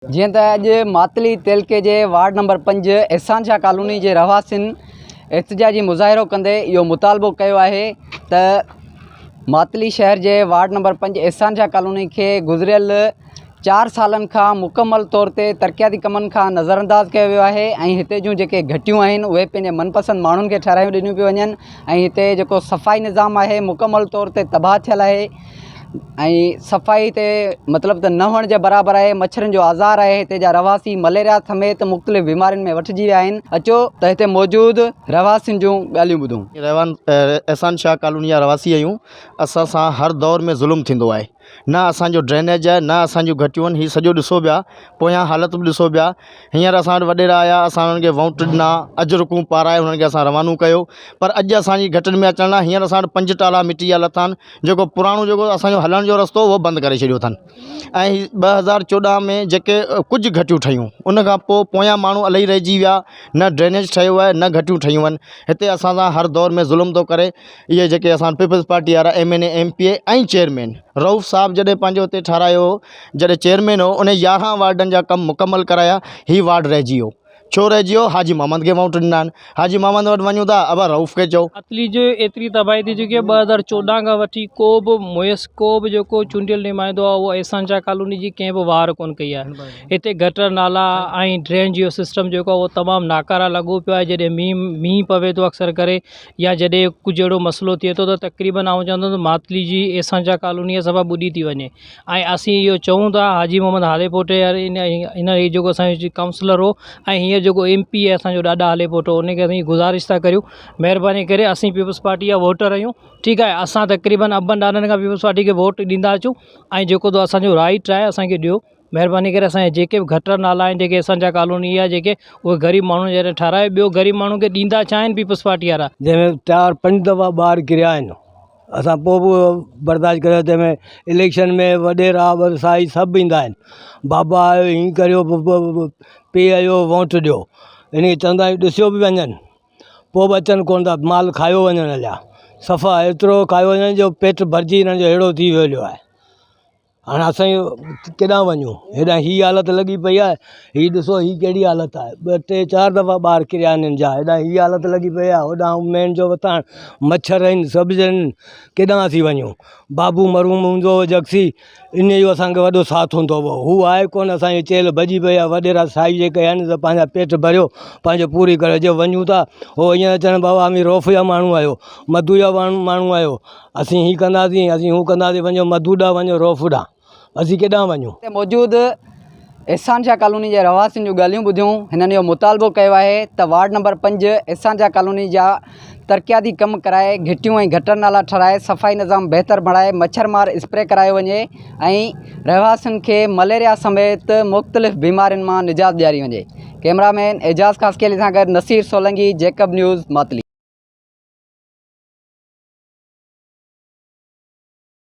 जीअं त अॼु मातली तेलके जे वार्ड नंबर 5 एहसान शाह कॉलोनी जे रहवासियुनि एहतिजाजी मुज़ाहिरो कंदे इहो मुतालबो कयो आहे त मातली शहर जे वार्ड नंबर 5 एहसान शाह कॉलोनी खे गुज़िरियल 4 सालनि खां मुकमल तौर ते तरक़ियाती कमनि खां नज़रअंदाज़ कयो वियो आहे ऐं हिते जूं जेके घटियूं आहिनि उहे पंहिंजे मनपसंद माण्हुनि खे ठाराहियूं ॾिनियूं पियूं वञनि ऐं हिते जेको सफ़ाई निज़ाम आहे मुकमल तौर ते तबाह थियल आहे ऐं सफ़ाई ते मतिलबु त न हुअण जे बराबरि आहे। मच्छरनि जो आज़ार आहे। हिते जा रहवासी मलेरिया समेत मुख़्तलिफ़ बीमारियुनि में वठिजी विया आहिनि। अचो त हिते मौजूदु रहवासियुनि जूं ॻाल्हियूं ॿुधूं। एहसान शाह कॉलोनी जा रहवासी आहियूं। असां सां हर दौर में ज़ुल्म थींदो आहे। न असांजो ड्रेनेज आहे, न असांजूं घटियूं आहिनि। हीउ सॼो ॾिसो पिया, पोयां हालत बि ॾिसो पिया। हींअर असां वटि वॾेरा आया, असां उन्हनि खे वोट ॾिना, अजरकूं पाराए उन्हनि खे असां रवानो कयो। पर अॼु असांजी घटियुनि में अचण लाइ हींअर असां वटि 5 टाला मिटी जा लथा आहिनि, जेको पुराणो जेको असांजो हलण जो रस्तो उहो बंदि करे छॾियो अथनि। ऐं 2014 में जेके कुझु घटियूं ठहियूं, उन खां पोइ पोयां माण्हू इलाही रहिजी विया। न ड्रेनेज ठहियो आहे, न घटियूं ठहियूं आहिनि। हिते असां सां हर दौर में ज़ुल्म थो करे। इहे जेके असां पीपल्स पार्टी वारा MNA MPA ऐं चेयरमैन रऊफ़ साहब जॾहिं पंहिंजो हिते ठारायो, जॾहिं चेयरमैन हो, उन 11 वार्डनि जा कम मुकमल कराया। ही वार्ड रहिजी वियो। छो रहिजी वियो? हाजी मोहम्मद खे वोट ॾिना आहिनि। हाजी मोहम्मद वटि वञूं था, अब रऊफ़ खे चओ। मातली जो एतिरी तबाही थी चुकी आहे। 2014 खां वठी को बि जेको चूंडियल नुमाइंदो आहे उहो एहसान शाह कॉलोनी जी कंहिं बि वार कोन कई आहे। हिते गटर नाला ऐं ड्रेन जो सिस्टम जेको आहे उहो तमामु नाकारा लॻो पियो आहे। जॾहिं मींहुं पवे थो अक्सर करे, या जॾहिं कुझु अहिड़ो मसइलो थिए थो त तक़रीबन आउं चवंदुमि त मातली जी एहसान शाह कॉलोनीअ सभा ॿुॾी थी वञे। ऐं असीं इहो चऊं था, हाजी मोहम्मद हाले पोटे हिन जेको असांजो काउंसलर हो ऐं हींअर जेको MP आहे असांजो ॾाढा हाले पोटो, उनखे असीं गुज़ारिश था करियूं, महिरबानी करे असीं पीपल्स पार्टी जा वोटर आहियूं। ठीकु आहे, असां तक़रीबन अबनि ॾाॾनि खां पीपल्स पार्टी खे वोट ॾींदा अचूं ऐं जेको त असांजो राइट आहे असांखे ॾियो। महिरबानी करे असांजे जेके बि गटर नाला आहिनि, जेके एहसान शाह कॉलोनी आहे, जेके उहे ग़रीब माण्हू जॾहिं ठाराए, ॿियो ग़रीब माण्हू खे ॾींदा छा आहिनि पीपल्स पार्टी वारा। जंहिंमें 4-5 दफ़ा ॿार किरिया आहिनि, असां पोइ बि बर्दाश्त कयो। तंहिंमें इलेक्शन में वॾेरा वरसाई सभु ईंदा आहिनि। बाबा आयो, हीअं करियो, पीउ आयो, वोट ॾियो। इन खे चवंदा आहियूं ॾिसियो बि वञनि, पोइ बि अचनि कोन था। माल खायो वञनि हलिया, सफ़ा एतिरो खायो वञनि जो पेट भरिजी हिननि जो अहिड़ो थी वियो आहे। हाणे असां केॾांहुं वञूं? हेॾां हीअ हालत लॻी पई आहे। हीअ ॾिसो, हीअ कहिड़ी हालत आहे। 2-3-4 दफ़ा ॿार किरिया आहिनि जा। हेॾां हीअ हालत लॻी पई आहे, होॾां मेन जो वतां मच्छर आहिनि, सभु आहिनि। केॾांहुं असीं वञूं? बाबू मरूम हूंदो हो जक्सी, इन जो असांखे वॾो साथ हूंदो हो। हू आहे कोन, असांजी चेल भॼी पई आहे। वॾेरा साई जेके आहिनि त पंहिंजा पेट भरियो, पंहिंजो पूरी करे जो वञूं था। हो हीअं चवनि, बाबा अमीर रऊफ़ जा माण्हू आहियो, मधु जा माण्हू आहियो, असीं हीअ कंदासीं, असीं हू कंदासीं। वञो मधु ॾांहुं, वञो रऊफ़ ॾांहुं, असीं केॾांहुं वञूं? हिते मौजूदु एहसान शाह कॉलोनी जे रहवासियुनि जूं ॻाल्हियूं ॿुधियूं। हिननि इहो मुतालबो कयो आहे त वार्ड नंबर 5 एहसान शाह कॉलोनी जा तरक़ियाती कम कराए, घिटियूं ऐं गटर नाला ठाराए, सफ़ाई निज़ाम बहितर बणाए, मच्छरमार स्प्रे करायो वञे ऐं रहवासियुनि खे मलेरिया समेत मुख़्तलिफ़ बीमारियुनि मां निजात ॾियारी वञे। कैमरामैन एजाज़ ख़ासकेली सां गॾु नसीर सोलंकी, जैकब न्यूज़, मातली।